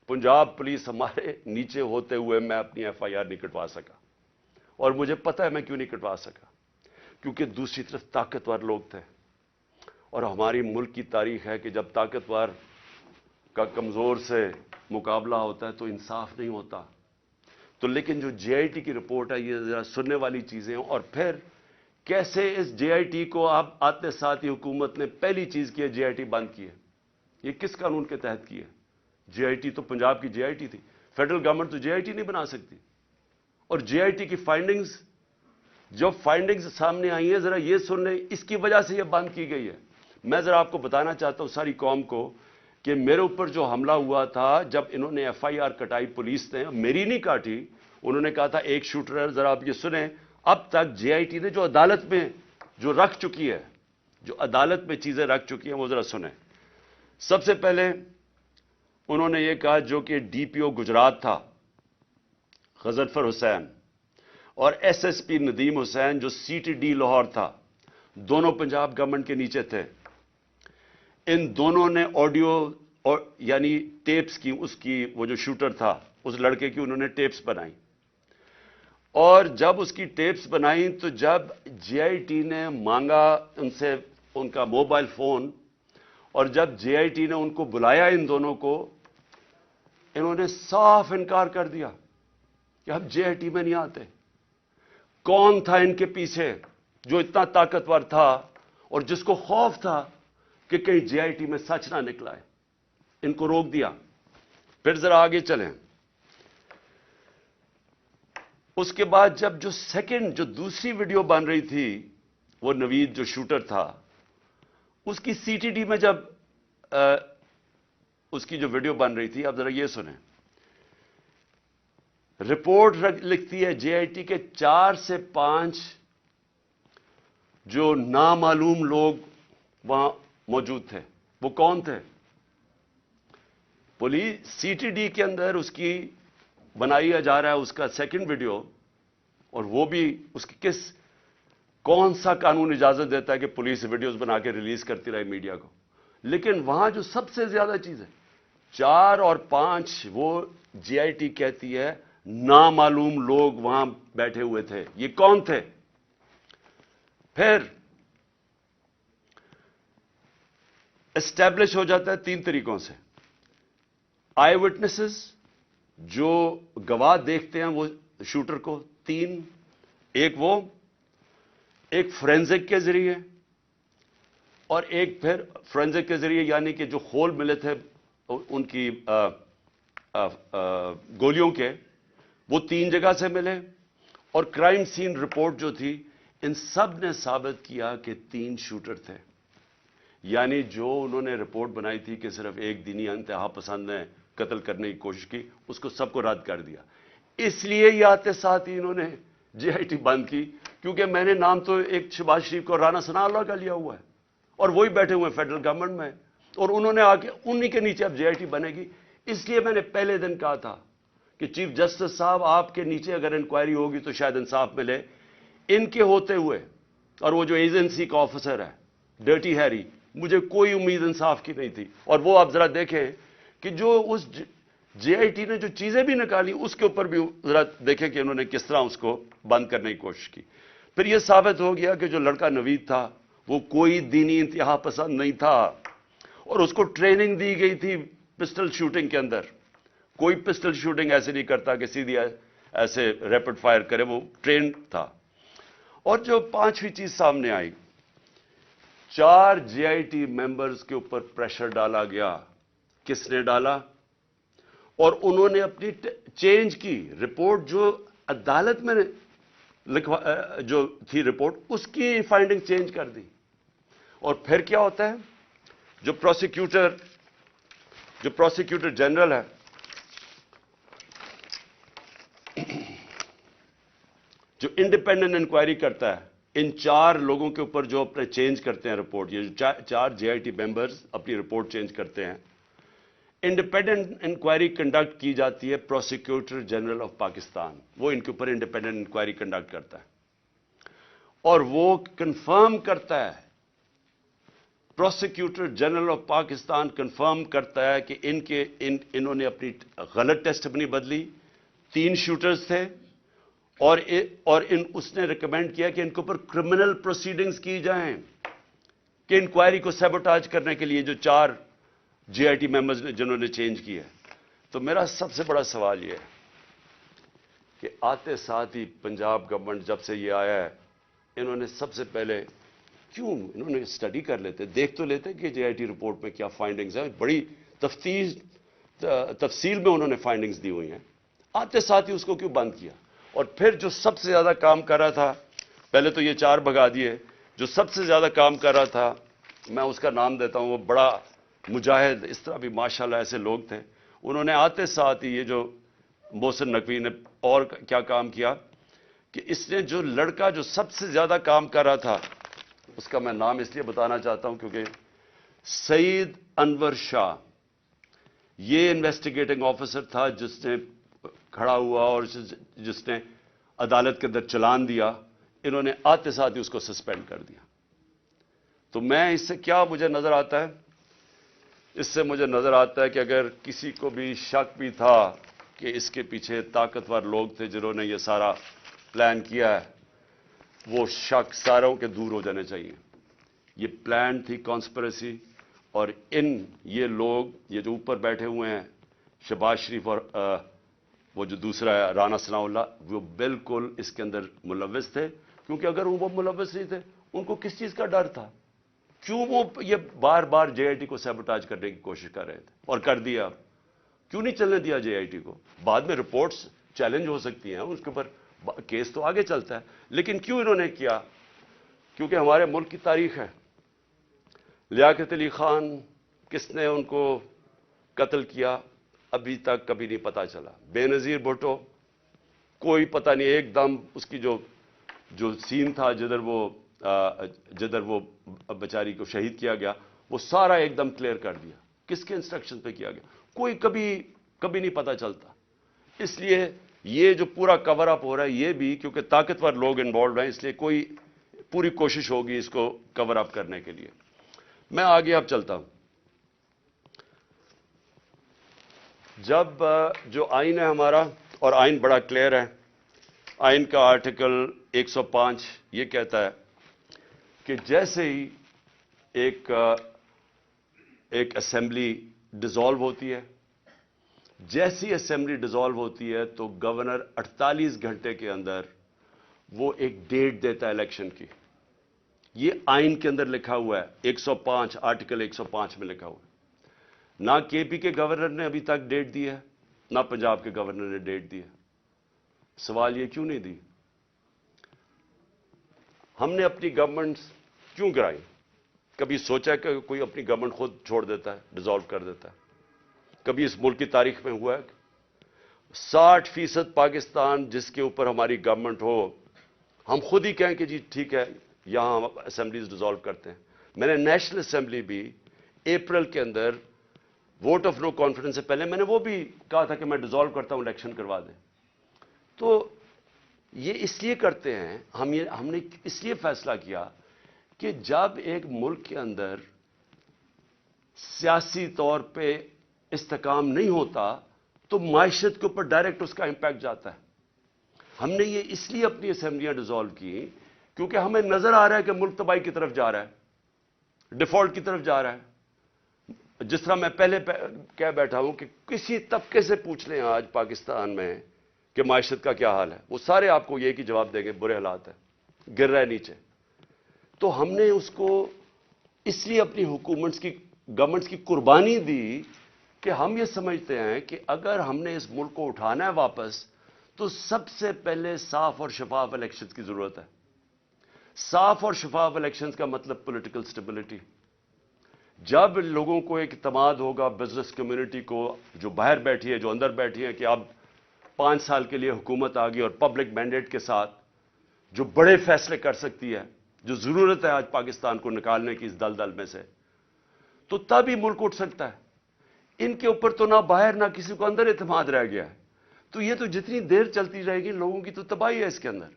پنجاب پولیس ہمارے نیچے ہوتے ہوئے میں اپنی ایف آئی آر نہیں کٹوا سکا. اور مجھے پتا ہے میں کیوں نہیں کٹوا سکا, کیونکہ دوسری طرف طاقتور لوگ تھے. اور ہماری ملک کی تاریخ ہے کہ جب طاقتور کا کمزور سے مقابلہ ہوتا ہے تو انصاف نہیں ہوتا. تو لیکن جو جے آئی ٹی کی رپورٹ ہے یہ ذرا سننے والی چیزیں ہیں. اور پھر کیسے اس جے آئی ٹی کو آپ آتے ساتھ ہی حکومت نے پہلی چیز کی ہے جے آئی ٹی بند کی ہے. یہ کس قانون کے تحت کی ہے؟ جے آئی ٹی تو پنجاب کی جے آئی ٹی تھی. فیڈرل گورنمنٹ تو جے آئی ٹی نہیں بنا سکتی. اور جے آئی ٹی کی فائنڈنگز جو فائنڈنگز سامنے آئی ہیں ذرا یہ سن لیں, اس کی وجہ سے یہ بند کی گئی ہے. میں ذرا آپ کو بتانا چاہتا ہوں ساری قوم کو کہ میرے اوپر جو حملہ ہوا تھا جب انہوں نے ایف آئی آر کٹائی پولیس نے, میری نہیں کاٹی, انہوں نے کہا تھا ایک شوٹر ہے. ذرا آپ یہ سنیں, اب تک جے آئی ٹی نے جو عدالت میں جو رکھ چکی ہے, جو عدالت میں چیزیں رکھ چکی ہیں وہ ذرا سنیں. سب سے پہلے انہوں نے یہ کہا جو کہ ڈی پی او گجرات تھا غضنفر حسین اور ایس ایس پی ندیم حسین جو سی ٹی ڈی لاہور تھا, دونوں پنجاب گورنمنٹ کے نیچے تھے. ان دونوں نے آڈیو یعنی ٹیپس کی, اس کی وہ جو شوٹر تھا اس لڑکے کی انہوں نے ٹیپس بنائی. اور جب اس کی ٹیپس بنائی تو جب جے آئی ٹی نے مانگا ان سے ان کا موبائل فون, اور جب جے آئی ٹی نے ان کو بلایا ان دونوں کو, انہوں نے صاف انکار کر دیا کہ ہم جے آئی ٹی میں نہیں آتے. کون تھا ان کے پیچھے جو اتنا طاقتور تھا اور جس کو خوف تھا کہ کہیں جے آئی ٹی میں سچ نہ نکلا ہے؟ ان کو روک دیا. پھر ذرا آگے چلیں. اس کے بعد جب جو سیکنڈ جو دوسری ویڈیو بن رہی تھی, وہ نوید جو شوٹر تھا اس کی سی ٹی ڈی میں جب اس کی جو ویڈیو بن رہی تھی, اب ذرا یہ سنیں. رپورٹ لکھتی ہے جے آئی ٹی کے 4 سے 5 جو نامعلوم لوگ وہاں موجود تھے. وہ کون تھے؟ پولیس سی ٹی ڈی کے اندر اس کی بنائی جا رہا ہے اس کا سیکنڈ ویڈیو, اور وہ بھی اس کی کون سا قانون اجازت دیتا ہے کہ پولیس ویڈیوز بنا کے ریلیز کرتی رہے میڈیا کو؟ لیکن وہاں جو سب سے زیادہ چیز ہے 4 اور 5 وہ جے آئی ٹی کہتی ہے نامعلوم لوگ وہاں بیٹھے ہوئے تھے. یہ کون تھے؟ پھر اسٹیبلش ہو جاتا ہے 3 طریقوں سے. آئی وٹنسز جو گواہ دیکھتے ہیں وہ شوٹر کو 3, ایک فورینزک کے ذریعے, اور ایک پھر فورینزک کے ذریعے یعنی کہ جو خول ملے تھے ان کی گولیوں کے, وہ 3 جگہ سے ملے. اور کرائم سین رپورٹ جو تھی, ان سب نے ثابت کیا کہ 3 شوٹر تھے. یعنی جو انہوں نے رپورٹ بنائی تھی کہ صرف ایک دینی انتہا پسند نے قتل کرنے کی کوشش کی, اس کو سب کو رد کر دیا. اس لیے یہ آتے ساتھ ہی انہوں نے جے آئی ٹی بند کی, کیونکہ میں نے نام تو ایک شہباز شریف کو رانا ثناء اللہ کا لیا ہوا ہے, اور وہی بیٹھے ہوئے ہیں فیڈرل گورنمنٹ میں, اور انہوں نے آ کے انہی کے نیچے اب جے آئی ٹی بنے گی. اس لیے میں نے پہلے دن کہا تھا کہ چیف جسٹس صاحب آپ کے نیچے اگر انکوائری ہوگی تو شاید انصاف ملے. ان کے ہوتے ہوئے, اور وہ جو ایجنسی کا آفیسر ہے ڈرٹی ہیری, مجھے کوئی امید انصاف کی نہیں تھی. اور وہ آپ ذرا دیکھیں کہ جو اس جے آئی ٹی نے جو چیزیں بھی نکالی اس کے اوپر بھی ذرا دیکھیں کہ انہوں نے کس طرح اس کو بند کرنے کی کوشش کی. پھر یہ ثابت ہو گیا کہ جو لڑکا نوید تھا وہ کوئی دینی انتہا پسند نہیں تھا, اور اس کو ٹریننگ دی گئی تھی پسٹل شوٹنگ کے اندر. کوئی پسٹل شوٹنگ ایسے نہیں کرتا کہ سیدھی ایسے ریپڈ فائر کرے, وہ ٹرینڈ تھا. اور جو 5ویں چیز سامنے آئی, 4 جے آئی ٹی ممبرز کے اوپر پریشر ڈالا گیا. کس نے ڈالا؟ اور انہوں نے اپنی چینج کی رپورٹ, جو عدالت میں جو تھی رپورٹ اس کی فائنڈنگ چینج کر دی. اور پھر کیا ہوتا ہے, جو پروسیکیوٹر جنرل ہے, جو انڈیپینڈنٹ انکوائری کرتا ہے, ان 4 لوگوں کے اوپر جو اپنے چینج کرتے ہیں رپورٹ, یہ جو 4 جے آئی ٹی ممبرز اپنی رپورٹ چینج کرتے ہیں, انڈیپینڈنٹ انکوائری کنڈکٹ کی جاتی ہے پروسیکیوٹر جنرل آف پاکستان. وہ ان کے اوپر انڈیپینڈنٹ انکوائری کنڈکٹ کرتا ہے, اور وہ کنفرم کرتا ہے, prosecutor general of Pakistan confirm کرتا ہے کہ انہوں نے اپنی غلط ٹیسٹ اپنی بدلی. 3 شوٹرز تھے, اور اس نے ریکمینڈ کیا کہ ان کے اوپر کرمنل پروسیڈنگز کی جائیں کہ انکوائری کو سیبوٹاج کرنے کے لیے جو 4 GIT ممبرز نے جنہوں نے چینج کی ہے. تو میرا سب سے بڑا سوال یہ ہے کہ آتے ساتھ ہی پنجاب گورنمنٹ جب سے یہ آیا ہے, انہوں نے سب سے پہلے کیوں انہوں نے اسٹڈی کر لیتے, دیکھ تو لیتے کہ GIT رپورٹ میں کیا فائنڈنگز ہیں, بڑی تفصیل میں انہوں نے فائنڈنگز دی ہوئی ہیں. آتے ساتھ ہی اس کو کیوں بند کیا؟ اور پھر جو سب سے زیادہ کام کر رہا تھا, پہلے تو یہ 4 بھگا دیے, جو سب سے زیادہ کام کر رہا تھا, میں اس کا نام دیتا ہوں, وہ بڑا مجاہد, اس طرح بھی ماشاءاللہ ایسے لوگ تھے, انہوں نے آتے ساتھ ہی یہ جو محسن نقوی نے اور کیا کام کیا کہ اس نے جو لڑکا جو سب سے زیادہ کام کر رہا تھا, اس کا میں نام اس لیے بتانا چاہتا ہوں کیونکہ سعید انور شاہ, یہ انویسٹیگیٹنگ آفیسر تھا جس نے کھڑا ہوا اور جس نے عدالت کے اندر چلان دیا, انہوں نے آتے ساتھ ہی اس کو سسپینڈ کر دیا. تو میں اس سے کیا مجھے نظر آتا ہے, اس سے مجھے نظر آتا ہے کہ اگر کسی کو بھی شک بھی تھا کہ اس کے پیچھے طاقتور لوگ تھے جنہوں نے یہ سارا پلان کیا ہے, وہ شک ساروں کے دور ہو جانے چاہیے. یہ پلان تھی کانسپریسی, اور یہ لوگ, یہ جو اوپر بیٹھے ہوئے ہیں شہباز شریف اور وہ جو دوسرا ہے رانا ثناء اللہ, وہ بالکل اس کے اندر ملوث تھے. کیونکہ اگر وہ ملوث نہیں تھے, ان کو کس چیز کا ڈر تھا؟ کیوں وہ یہ بار بار JIT کو سیبوٹاج کرنے کی کوشش کر رہے تھے, اور کر دیا. کیوں نہیں چلنے دیا JIT کو؟ بعد میں رپورٹس چیلنج ہو سکتی ہیں, اس کے اوپر کیس تو آگے چلتا ہے, لیکن کیوں انہوں نے کیا؟ کیونکہ ہمارے ملک کی تاریخ ہے. لیاقت علی خان کس نے ان کو قتل کیا ابھی تک کبھی نہیں پتا چلا. بے نظیر بھٹو کوئی پتہ نہیں, ایک دم اس کی جو سین تھا جدھر وہ بیچاری کو شہید کیا گیا, وہ سارا ایک دم کلیئر کر دیا. کس کے انسٹرکشن پہ کیا گیا کوئی کبھی نہیں پتا چلتا. اس لیے یہ جو پورا کور اپ ہو رہا ہے, یہ بھی کیونکہ طاقتور لوگ انوالوڈ ہیں, اس لیے کوئی پوری کوشش ہوگی اس کو کور اپ کرنے کے لیے. میں آگے اب چلتا ہوں. جب جو آئین ہے ہمارا, اور آئین بڑا کلیئر ہے, آئین کا آرٹیکل 105 یہ کہتا ہے کہ جیسے ہی ایک اسمبلی ڈیزالو ہوتی ہے, جیسی اسمبلی ڈیزالو ہوتی ہے تو گورنر 48 گھنٹے کے اندر وہ ایک ڈیٹ دیتا ہے الیکشن کی. یہ آئین کے اندر لکھا ہوا ہے, 105 آرٹیکل 105 میں لکھا ہوا ہے. نہ KP کے گورنر نے ابھی تک ڈیٹ دی ہے, نہ پنجاب کے گورنر نے ڈیٹ دی ہے. سوال یہ کیوں نہیں دی؟ ہم نے اپنی گورنمنٹ کیوں گرائی؟ کبھی سوچا کہ کوئی اپنی گورنمنٹ خود چھوڑ دیتا ہے, ڈیزالو کر دیتا ہے؟ کبھی اس ملک کی تاریخ میں ہوا ہے؟ 60% پاکستان جس کے اوپر ہماری گورنمنٹ ہو, ہم خود ہی کہیں کہ جی ٹھیک ہے یہاں ہم اسمبلیز ڈیزالو کرتے ہیں. میں نے نیشنل اسمبلی بھی اپریل کے اندر ووٹ آف نو کانفیڈنس سے پہلے میں نے وہ بھی کہا تھا کہ میں ڈیزالو کرتا ہوں, الیکشن کروا دیں. تو یہ اس لیے کرتے ہیں, ہم نے اس لیے فیصلہ کیا کہ جب ایک ملک کے اندر سیاسی طور پہ استحکام نہیں ہوتا تو معیشت کے اوپر ڈائریکٹ اس کا امپیکٹ جاتا ہے. ہم نے یہ اس لیے اپنی اسمبلیاں ڈیزالو کی کیونکہ ہمیں نظر آ رہا ہے کہ ملک تباہی کی طرف جا رہا ہے, ڈیفالٹ کی طرف جا رہا ہے. جس طرح میں پہلے کہہ بیٹھا ہوں کہ کسی طبقے سے پوچھ لیں آج پاکستان میں کہ معیشت کا کیا حال ہے, وہ سارے آپ کو یہ کہ جواب دیں گے برے حالات ہیں, گر رہا ہے نیچے. تو ہم نے اس کو اس لیے اپنی گورنمنٹس کی قربانی دی کہ ہم یہ سمجھتے ہیں کہ اگر ہم نے اس ملک کو اٹھانا ہے واپس تو سب سے پہلے صاف اور شفاف الیکشنز کی ضرورت ہے. صاف اور شفاف الیکشنز کا مطلب پولیٹیکل سٹیبلٹی. جب لوگوں کو ایک اعتماد ہوگا, بزنس کمیونٹی کو جو باہر بیٹھی ہے, جو اندر بیٹھی ہے, کہ اب 5 سال کے لیے حکومت آ گئی اور پبلک مینڈیٹ کے ساتھ جو بڑے فیصلے کر سکتی ہے, جو ضرورت ہے آج پاکستان کو نکالنے کی اس دلدل میں سے, تو تب ہی ملک اٹھ سکتا ہے. ان کے اوپر تو نہ باہر نہ کسی کو اندر اعتماد رہ گیا ہے. تو یہ تو جتنی دیر چلتی رہے گی لوگوں کی تو تباہی ہے اس کے اندر.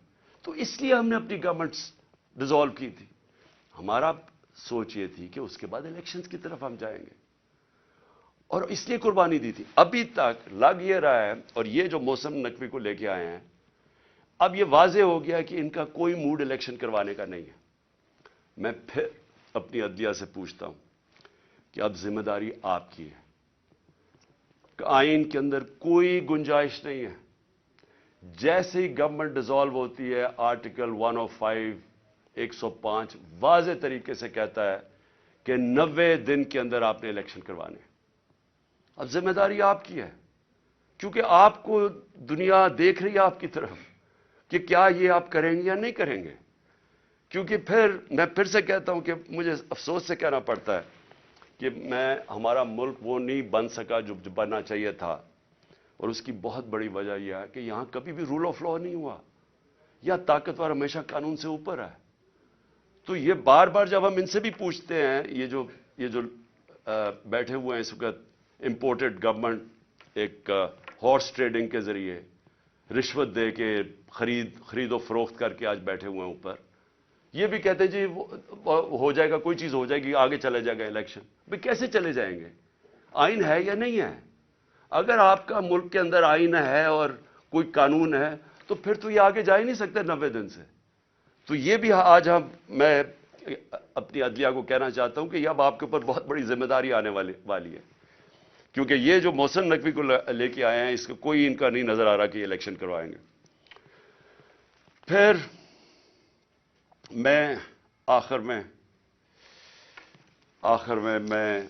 تو اس لیے ہم نے اپنی گورنمنٹس ڈیزالو کی تھی. ہمارا سوچ یہ تھی کہ اس کے بعد الیکشنز کی طرف ہم جائیں گے, اور اس لیے قربانی دی تھی. ابھی تک لگ یہ رہا ہے, اور یہ جو محسن نقوی کو لے کے آئے ہیں, اب یہ واضح ہو گیا کہ ان کا کوئی موڈ الیکشن کروانے کا نہیں ہے. میں پھر اپنی عدلیہ سے پوچھتا ہوں, کہ اب ذمہ داری آپ کی ہے. کہ آئین کے اندر کوئی گنجائش نہیں ہے. جیسے ہی گورنمنٹ ڈیزالو ہوتی ہے آرٹیکل 105 105 واضح طریقے سے کہتا ہے کہ 90 دن کے اندر آپ نے الیکشن کروانے. اب ذمہ داری آپ کی ہے کیونکہ آپ کو دنیا دیکھ رہی ہے آپ کی طرف کہ کیا یہ آپ کریں گے یا نہیں کریں گے. کیونکہ میں پھر سے کہتا ہوں کہ مجھے افسوس سے کہنا پڑتا ہے کہ ہمارا ملک وہ نہیں بن سکا جو بننا چاہیے تھا. اور اس کی بہت بڑی وجہ یہ ہے کہ یہاں کبھی بھی رول آف لا نہیں ہوا. یا طاقتور ہمیشہ قانون سے اوپر ہے. تو یہ بار بار جب ہم ان سے بھی پوچھتے ہیں, یہ جو بیٹھے ہوئے ہیں اس وقت امپورٹڈ گورنمنٹ ایک ہارس ٹریڈنگ کے ذریعے رشوت دے کے خرید و فروخت کر کے آج بیٹھے ہوئے ہیں اوپر, یہ بھی کہتے ہیں جی ہو جائے گا, کوئی چیز ہو جائے گی, آگے چلے جائے گا الیکشن. بھئی کیسے چلے جائیں گے؟ آئین ہے یا نہیں ہے؟ اگر آپ کا ملک کے اندر آئین ہے اور کوئی قانون ہے تو پھر تو یہ آگے جا ہی نہیں سکتے 90 دن سے. تو یہ بھی آج میں اپنی عدلیہ کو کہنا چاہتا ہوں کہ اب آپ کے اوپر بہت بڑی ذمہ داری آنے والی ہے, کیونکہ یہ جو محسن نقوی کو لے کے آئے ہیں اس کا کوئی ان کا نہیں نظر آ رہا کہ یہ الیکشن کروائیں گے. پھر میں آخر میں میں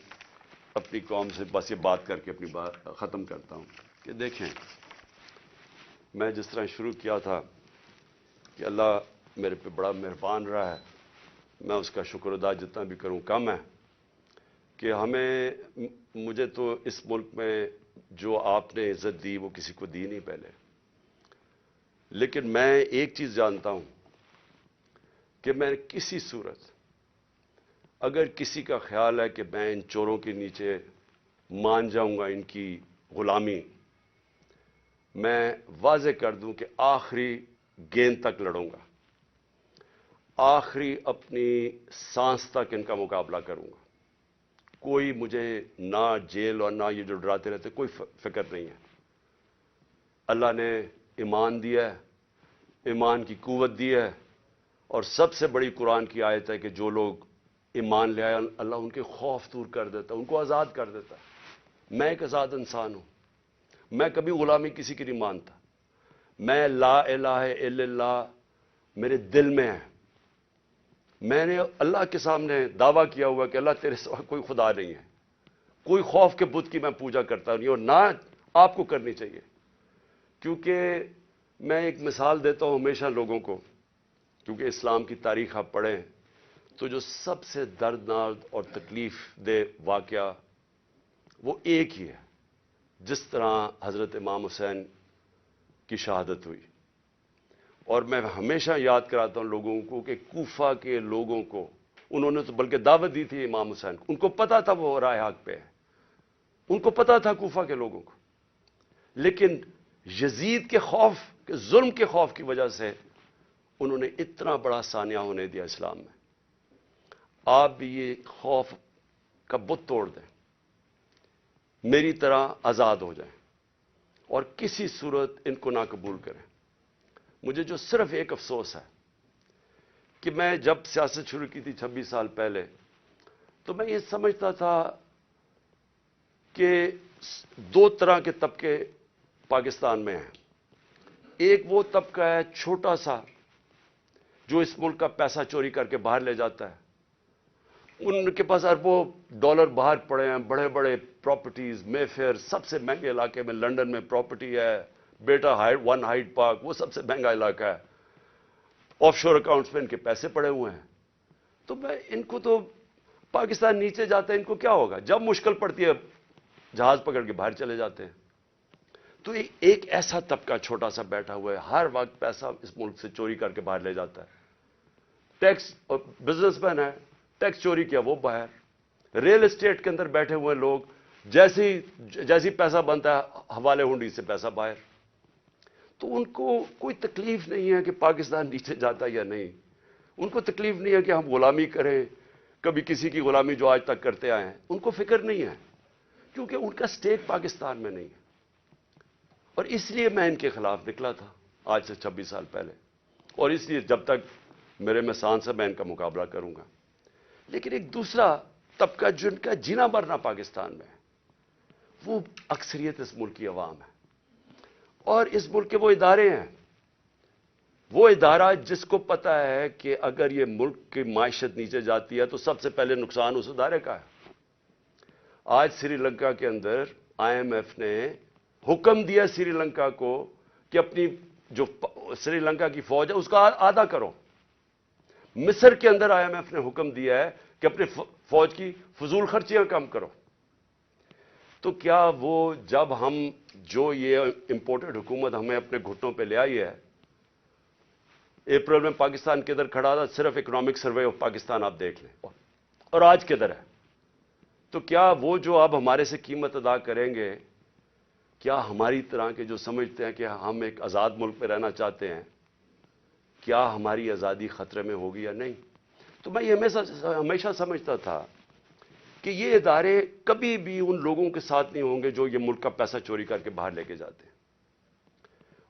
اپنی قوم سے بس یہ بات کر کے اپنی بات ختم کرتا ہوں کہ دیکھیں, میں جس طرح شروع کیا تھا کہ اللہ میرے پہ بڑا مہربان رہا ہے, میں اس کا شکر ادا جتنا بھی کروں کم ہے. کہ مجھے تو اس ملک میں جو آپ نے عزت دی وہ کسی کو دی نہیں پہلے. لیکن میں ایک چیز جانتا ہوں کہ میں کسی صورت اگر کسی کا خیال ہے کہ میں ان چوروں کے نیچے مان جاؤں گا, ان کی غلامی, میں واضح کر دوں کہ آخری گیند تک لڑوں گا, آخری اپنی سانس تک ان کا مقابلہ کروں گا. کوئی مجھے نہ جیل اور نہ یہ جو ڈراتے رہتے کوئی فکر نہیں ہے. اللہ نے ایمان دیا ہے, ایمان کی قوت دی ہے, اور سب سے بڑی قرآن کی آیت ہے کہ جو لوگ ایمان لے آئے اللہ ان کے خوف دور کر دیتا, ان کو آزاد کر دیتا. میں ایک آزاد انسان ہوں, میں کبھی غلامی کسی کی نہیں مانتا. میں لا الہ الا اللہ میرے دل میں ہے. میں نے اللہ کے سامنے دعویٰ کیا ہوا کہ اللہ تیرے سوا کوئی خدا نہیں ہے. کوئی خوف کے بت کی میں پوجا کرتا نہیں, اور نہ آپ کو کرنی چاہیے. کیونکہ میں ایک مثال دیتا ہوں ہمیشہ لوگوں کو, کیونکہ اسلام کی تاریخ آپ پڑھیں تو جو سب سے دردناک اور تکلیف دہ واقعہ وہ ایک ہی ہے. جس طرح حضرت امام حسین کی شہادت ہوئی, اور میں ہمیشہ یاد کراتا ہوں لوگوں کو کہ کوفہ کے لوگوں کو انہوں نے تو بلکہ دعوت دی تھی امام حسین کو, ان کو پتا تھا وہ راہ حق پہ ہے, ان کو پتا تھا کوفہ کے لوگوں کو. لیکن یزید کے خوف کے ظلم کے خوف کی وجہ سے انہوں نے اتنا بڑا سانیہ ہونے دیا اسلام میں. آپ بھی یہ خوف کا بت توڑ دیں, میری طرح آزاد ہو جائیں, اور کسی صورت ان کو نہ قبول کریں. مجھے جو صرف ایک افسوس ہے کہ میں جب سیاست شروع کی تھی 26 سال پہلے, تو میں یہ سمجھتا تھا کہ دو طرح کے طبقے پاکستان میں ہیں. ایک وہ طبقہ ہے چھوٹا سا جو اس ملک کا پیسہ چوری کر کے باہر لے جاتا ہے, ان کے پاس اربوں ڈالر باہر پڑے ہیں, بڑے بڑے پراپرٹیز, مے فیئر سب سے مہنگے علاقے میں لنڈن میں پراپرٹی ہے, بیٹا ون ہائیڈ پارک وہ سب سے مہنگا علاقہ ہے, آف شور اکاؤنٹس میں ان کے پیسے پڑے ہوئے ہیں. تو ان کو تو پاکستان نیچے جاتا ہے, ان کو کیا ہوگا؟ جب مشکل پڑتی ہے جہاز پکڑ کے باہر چلے جاتے ہیں. تو ایک ایسا طبقہ چھوٹا سا بیٹھا ہوا ہے, ہر وقت پیسہ اس ملک سے چوری کر کے باہر لے جاتا ہے. ٹیکس اور بزنس مین ہے, ٹیکس چوری کیا وہ باہر. ریل اسٹیٹ کے اندر بیٹھے ہوئے لوگ جیسی پیسہ بنتا ہے حوالے ہنڈی سے پیسہ باہر. تو ان کو کوئی تکلیف نہیں ہے کہ پاکستان نیچے جاتا یا نہیں, ان کو تکلیف نہیں ہے کہ ہم غلامی کریں, کبھی کسی کی غلامی جو آج تک کرتے آئے ہیں, ان کو فکر نہیں ہے, کیونکہ ان کا سٹیک پاکستان میں نہیں ہے. اور اس لیے میں ان کے خلاف نکلا تھا آج سے 26 سال پہلے, اور اس لیے جب تک میرے میں سانس ہے میں ان کا مقابلہ کروں گا. لیکن ایک دوسرا طبقہ جن کا جینا مرنا پاکستان میں، وہ اکثریت اس ملک کی عوام ہے. اور اس ملک کے وہ ادارے ہیں، وہ ادارہ جس کو پتا ہے کہ اگر یہ ملک کی معیشت نیچے جاتی ہے تو سب سے پہلے نقصان اس ادارے کا ہے. آج سری لنکا کے اندر IMF نے حکم دیا سری لنکا کو کہ اپنی جو سری لنکا کی فوج ہے اس کا آدھا کرو. مصر کے اندر IMF نے حکم دیا ہے کہ اپنی فوج کی فضول خرچیاں کم کرو. تو کیا وہ جب ہم جو یہ امپورٹڈ حکومت ہمیں اپنے گھٹنوں پہ لے آئی ہے، اپریل میں پاکستان کدھر کھڑا تھا، صرف اکنامک سروے آف پاکستان آپ دیکھ لیں، اور آج کدھر ہے. تو کیا وہ جو اب ہمارے سے قیمت ادا کریں گے، کیا ہماری طرح کے جو سمجھتے ہیں کہ ہم ایک آزاد ملک میں رہنا چاہتے ہیں، کیا ہماری آزادی خطرے میں ہوگی یا نہیں؟ تو میں یہ ہمیشہ سمجھتا تھا کہ یہ ادارے کبھی بھی ان لوگوں کے ساتھ نہیں ہوں گے جو یہ ملک کا پیسہ چوری کر کے باہر لے کے جاتے ہیں.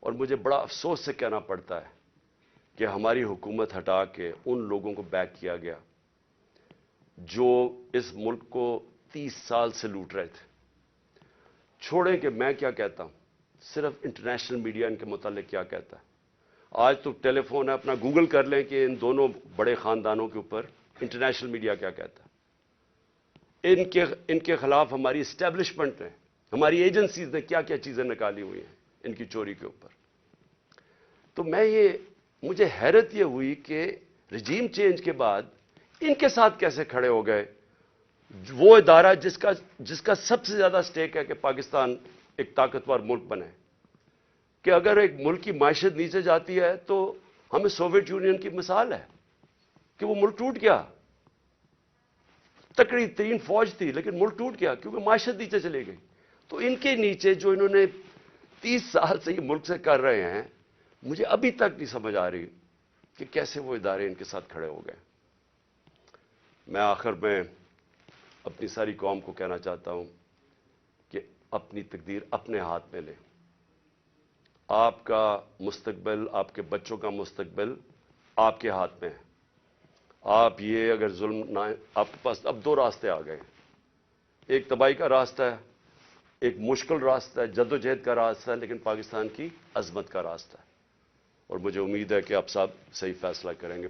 اور مجھے بڑا افسوس سے کہنا پڑتا ہے کہ ہماری حکومت ہٹا کے ان لوگوں کو بیک کیا گیا جو اس ملک کو 30 سال سے لوٹ رہے تھے. چھوڑیں کہ میں کیا کہتا ہوں، صرف انٹرنیشنل میڈیا ان کے متعلق کیا کہتا ہے. آج تو ٹیلی فون ہے، اپنا گوگل کر لیں کہ ان دونوں بڑے خاندانوں کے اوپر انٹرنیشنل میڈیا کیا کہتا ہے. ان کے خلاف ہماری اسٹیبلشمنٹ نے، ہماری ایجنسیز نے کیا کیا چیزیں نکالی ہوئی ہیں ان کی چوری کے اوپر. تو مجھے حیرت یہ ہوئی کہ رجیم چینج کے بعد ان کے ساتھ کیسے کھڑے ہو گئے وہ ادارہ جس کا سب سے زیادہ سٹیک ہے کہ پاکستان ایک طاقتور ملک بنے. کہ اگر ایک ملک کی معیشت نیچے جاتی ہے تو ہمیں سوویت یونین کی مثال ہے کہ وہ ملک ٹوٹ گیا، تکڑی ترین فوج تھی لیکن ملک ٹوٹ گیا کیونکہ معیشت نیچے چلی گئی. تو ان کے نیچے جو انہوں نے 30 سال سے یہ ملک سے کر رہے ہیں، مجھے ابھی تک نہیں سمجھ آ رہی کہ کیسے وہ ادارے ان کے ساتھ کھڑے ہو گئے. میں آخر میں اپنی ساری قوم کو کہنا چاہتا ہوں کہ اپنی تقدیر اپنے ہاتھ میں لیں. آپ کا مستقبل، آپ کے بچوں کا مستقبل آپ کے ہاتھ میں ہے. آپ یہ اگر ظلم نہ، آپ کے پاس اب 2 راستے آ گئے. ایک تباہی کا راستہ ہے، ایک مشکل راستہ ہے، جدوجہد کا راستہ ہے، لیکن پاکستان کی عظمت کا راستہ ہے. اور مجھے امید ہے کہ آپ صاحب صحیح فیصلہ کریں گے.